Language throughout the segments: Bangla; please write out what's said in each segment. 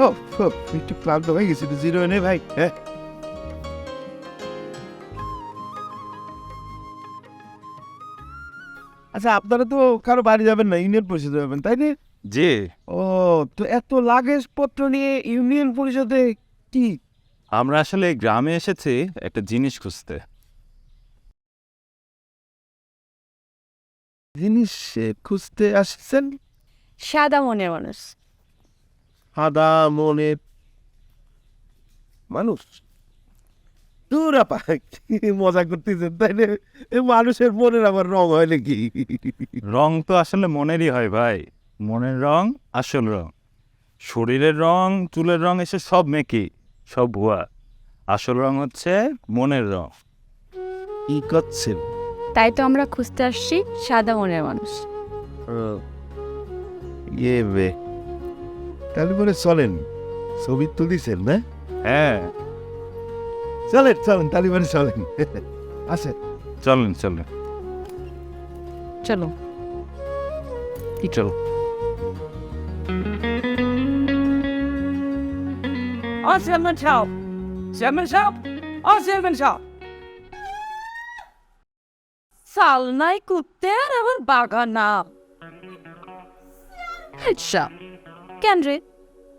ও ও, একটু ক্লান্ত হয়ে গেছি, একটু জিরো নে ভাই। হ্যাঁ, আচ্ছা আপনারা তো কারো বাড়ি যাবেন না, ইউনিয়ন পরিষদে যাবেন তাই না? জি। ও, তো এত লাগেজ পত্র নিয়ে ইউনিয়ন পরিষদে কি আমরা আসলে গ্রামে এসেছি একটা জিনিস খুঁজতে। জিনিস খুঁজতে আসছেন? সাদা মনের মানুষ। সাদা মনের মানুষ? দূর আপা, কি মজা করতেছেন তাই না? মানুষের মনের আবার রং হয় নাকি? রং তো আসলে মনেরই হয় ভাই। মনের রং আসল রং। শরীরের রং, চুলের রং এসে সব মেকি, সব ভুয়া। আসল রং হচ্ছে মনের রং। কি করছেন? তাই তো আমরা খুঁজতে আসছি সাদা মনের মানুষ। ইয়ে বে, তাহলে পরে চলেন, ছবি তুলিছেন না? হ্যাঁ, চলেন চলেন, তাহলে পরে চলেন। আসেন। চলেন চলেন। চলো। কি চলো। Chairman Shah. Chairman Shah. Chairman Shah. সালনাই কুত্তে আর আবার বাগানা। আচ্ছা, কেন রে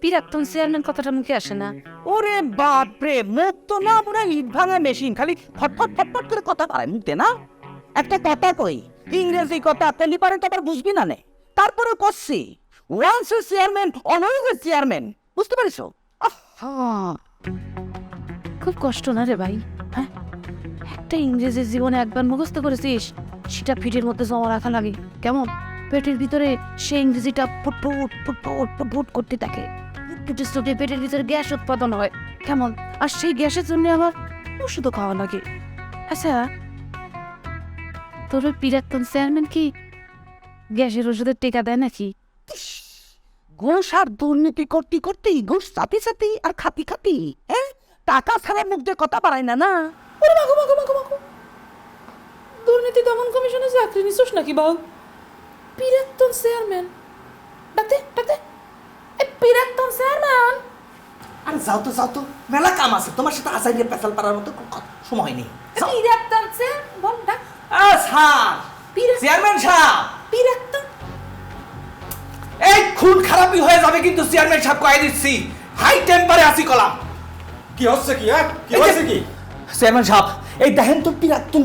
পিরাক্তন চেয়ারম্যান কথাটা মুখে আসে না? ওরে বাপ রে, মুখ তো না পুরো ইট ভাঙা মেশিন, খালি ফটফট ফটফট করে কথা পারে মুখতে না। একটা কথা কই, ইংরেজি কথা তেলি পারে তো আবার বুঝবি না নে। তারপরে করছি ওয়ান্স চেয়ারম্যান অলওয়েজ চেয়ারম্যান, বুঝতে পারিস? খুব কষ্ট না রে ভাই? হ্যাঁ, একটা ইংরেজি জীবনে একবার মুখস্থ করেছিস, সেটা পিঠের মধ্যে জমা রাখা লাগে কেমন? পেটের ভিতরে সে ইংরেজিটা ফুটফুট ফুটফুট ফুটফুট করতে থাকে। ফুটফুটের চোখে পেটের ভিতরে গ্যাস উৎপাদন হয় কেমন, আর সেই গ্যাসের জন্য আবার ওষুধও খাওয়া লাগে। আচ্ছা, তোর ওই পিরাক্তন চেয়ারম্যান কি গ্যাসের ওষুধের টেকা দেয় নাকি? ঘুষ আর দুর্নীতি করতে করতেই ঘুষ চাপি চাপি আর খাতি খাতি, হ্যাঁ, টাকা ছাড়া মুখ দিয়ে কথা পারায় না না। ওরে মাগো মাগো মাগো মাগো, দুর্নীতি দমন কমিশনে চাকরি নিছোস নাকি বাউ? পিরাক্তন চেয়ারম্যান ডাকতে ডাকতে, এই পিরাক্তন চেয়ারম্যান। আর যাও তো মেলা কাম আছে, তোমার সাথে আসাইলে পেছাল পারার মতো সময় নেই। পিরাক্তন চেয়ারম্যান বল ডাক। স্যার, চেয়ারম্যান সাহেব, পিরাক্তন এই খুন খারাপই হয়ে যাবে কিন্তু চেয়ারম্যান সাহেব কয়ে দিচ্ছি, হাই টেম্পারে আসি কলাম। কি হচ্ছে কি? হ্যাঁ, কি হয়েছে কি? চেয়ারম্যান সাহেব, এই দেখেন তো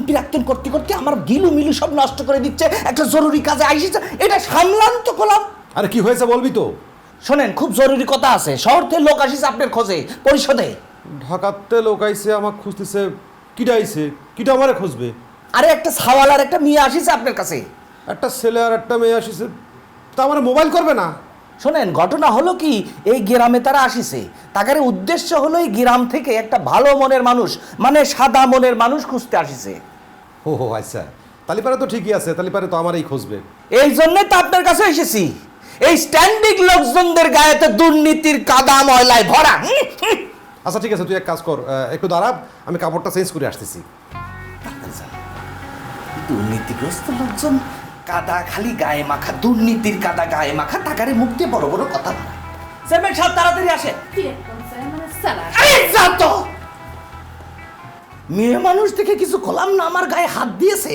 পিরাক্তন করতে করতে আমার গিলু মিলু সব নষ্ট করে দিচ্ছে। একটা জরুরি কাজে আইসিছে, এটা সামলান তো কলাম। আরে কি হয়েছে বলবি তো? শোনেন, খুব জরুরি কথা আছে। শহর থেকে লোক আসিছে আপনার খোঁজে পরিষদে। ঢাকাতে লোক আইছে আমাকে খুঁজতেছে। কিটা আইছে? কিটা আমারে খুঁজবে? আরে একটা ছাওয়াল আর একটা মেয়ে আসিছে আপনার কাছে। একটা ছেলে আর একটা মেয়ে আসিছে, তা আমার মোবাইল করবে না? শোনেন, ঘটনা হলো কি, এই গ্রামে তারা আসিছে, তাদের উদ্দেশ্য হলো এই গ্রাম থেকে একটা ভালো মনের মানুষ, মানে সাদা মনের মানুষ খুঁজতে আসিছে। ও আচ্ছা, তালিপারে তো ঠিকই আছে, তালিপারে তো আমারই খুঁজবে। এই জন্যই তো আপনার কাছে এসেছি। এই স্ট্যান্ডিং লোকজনদের গায়েতে দুর্নীতির কাদা ময়লায় ভরা। আচ্ছা ঠিক আছে, তুই এক কাজ কর, একটু দাঁড়া, আমি কাপড়টা চেঞ্জ করে আসতেছি। দুর্নীতিগ্রস্ত লোকজন, কাদা খালি গায়ে মাখা, দুর্নীতির কাদা গায়ে মাখা, টাকারে মুখ দিয়ে বড় বড় কথা বলা। চেয়ারম্যান সাহেব তাড়াতাড়ি আসে। পিরাক্তন চেয়ারম্যানের সালা। আরে যা তো, মেয়ে মানুষ দেখে কিছু কলাম না, আমার গায়ে হাত দিয়েছে,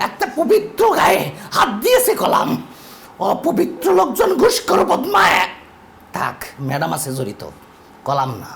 একটা পবিত্র গায়ে হাত দিয়েছে কলাম। অপবিত্র লোকজন ঘুষ করো বদমায়। থাক, ম্যাডাম আছে জড়িত, কলাম না।